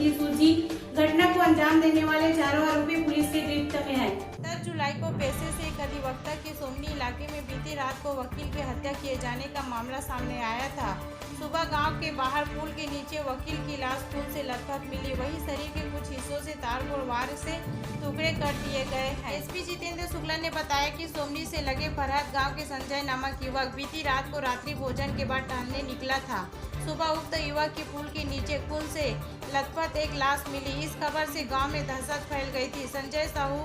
की सूझी। घटना को अंजाम देने वाले चारों आरोपी पुलिस की गिरफ्त में हैं। 10 जुलाई को पैसे से एक अधिवक्ता के सोमनी इलाके में बीती रात को वकील की हत्या किए जाने का मामला सामने आया था। सुबह गांव के बाहर पुल के नीचे वकील की लाश खून से लथपथ मिली। वहीं शरीर के कुछ हिस्सों से तारपुर वार से टुकड़े कर दिए गए हैं। एसपी जितेंद्र शुक्ला ने बताया कि सोमनी से लगे फरहत गांव के संजय नामक युवक बीती रात को रात्रि भोजन के बाद टहलने निकला था। सुबह उक्त युवक के पुल के नीचे खून से लथपथ एक लाश मिली। इस खबर से गांव में दहशत फैल गई थी। संजय साहू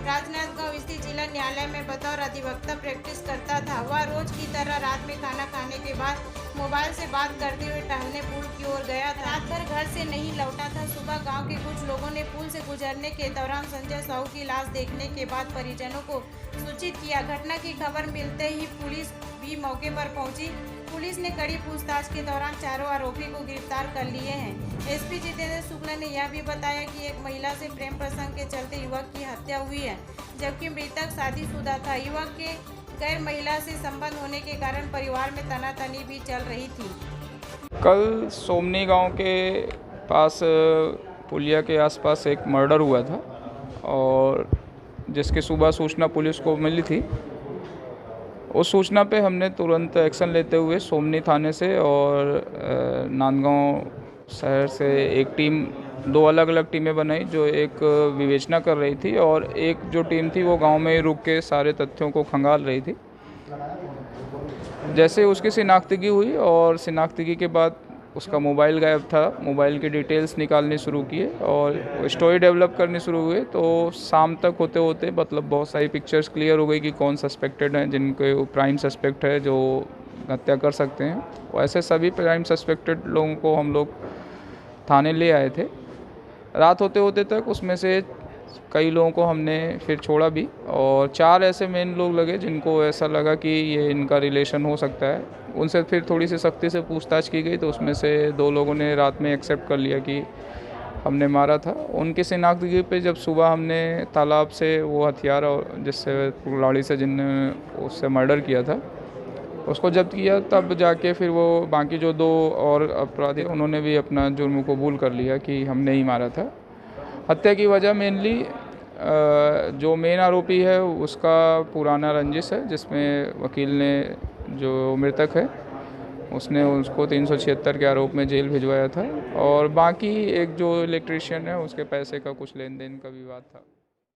राजनांदगांव स्थित जिला न्यायालय में बतौर अधिवक्ता प्रैक्टिस करता था। वह रोज की तरह रात में खाना खाने के बाद मोबाइल से बात करते हुए टहलने पुल की ओर गया था। रात भर घर से नहीं लौटा था। सुबह गांव के कुछ लोगों ने पुल से गुजरने के दौरान संजय साहू की लाश देखने के बाद परिजनों को सूचित किया। घटना की खबर मिलते ही पुलिस भी मौके पर पहुंची। पुलिस ने कड़ी पूछताछ के दौरान चारों आरोपी को गिरफ्तार कर लिए हैं। एसपी जितेंद्र शुक्ला ने यह भी बताया कि एक महिला से प्रेम प्रसंग के चलते युवक की हत्या हुई है, जबकि मृतक शादीशुदा था। युवक के गैर महिला से संबंध होने के कारण परिवार में तनातनी भी चल रही थी। कल सोमनी गांव के पास पुलिया के आसपास एक मर्डर हुआ था और जिसकी सुबह सूचना पुलिस को मिली थी। उस सूचना पे हमने तुरंत एक्शन लेते हुए सोमनी थाने से और नांदगांव शहर से एक टीम, दो अलग अलग टीमें बनाई जो एक विवेचना कर रही थी और एक जो टीम थी वो गांव में ही रुक के सारे तथ्यों को खंगाल रही थी। जैसे उसकी शिनाख्तगी हुई और शिनाख्तगी के बाद उसका मोबाइल गायब था, मोबाइल की डिटेल्स निकालनी शुरू किए और स्टोरी डेवलप करनी शुरू हुए। तो शाम तक होते होते मतलब बहुत सारी पिक्चर्स क्लियर हो गई कि कौन सस्पेक्टेड हैं, जिनके प्राइम सस्पेक्ट है जो हत्या कर सकते हैं। वैसे सभी प्राइम सस्पेक्टेड लोगों को हम लोग थाने ले आए थे। रात होते होते तक उसमें से कई लोगों को हमने फिर छोड़ा भी और 4 ऐसे मेन लोग लगे जिनको ऐसा लगा कि ये इनका रिलेशन हो सकता है। उनसे फिर थोड़ी सी सख्ती से पूछताछ की गई तो उसमें से 2 लोगों ने रात में एक्सेप्ट कर लिया कि हमने मारा था। उनकी शिनाख्तगी पे जब सुबह हमने तालाब से वो हथियार और जिससे कुल्हाड़ी से जिनने उससे मर्डर किया था उसको जब्त किया, तब जाके फिर वो बाकी जो 2 और अपराधी उन्होंने भी अपना जुर्म कबूल कर लिया कि हमने ही मारा था। हत्या की वजह मेनली जो मेन आरोपी है उसका पुराना रंजिश है, जिसमें वकील ने जो मृतक है उसने उसको 376 के आरोप में जेल भिजवाया था और बाकी एक जो इलेक्ट्रीशियन है उसके पैसे का कुछ लेन देन का विवाद था।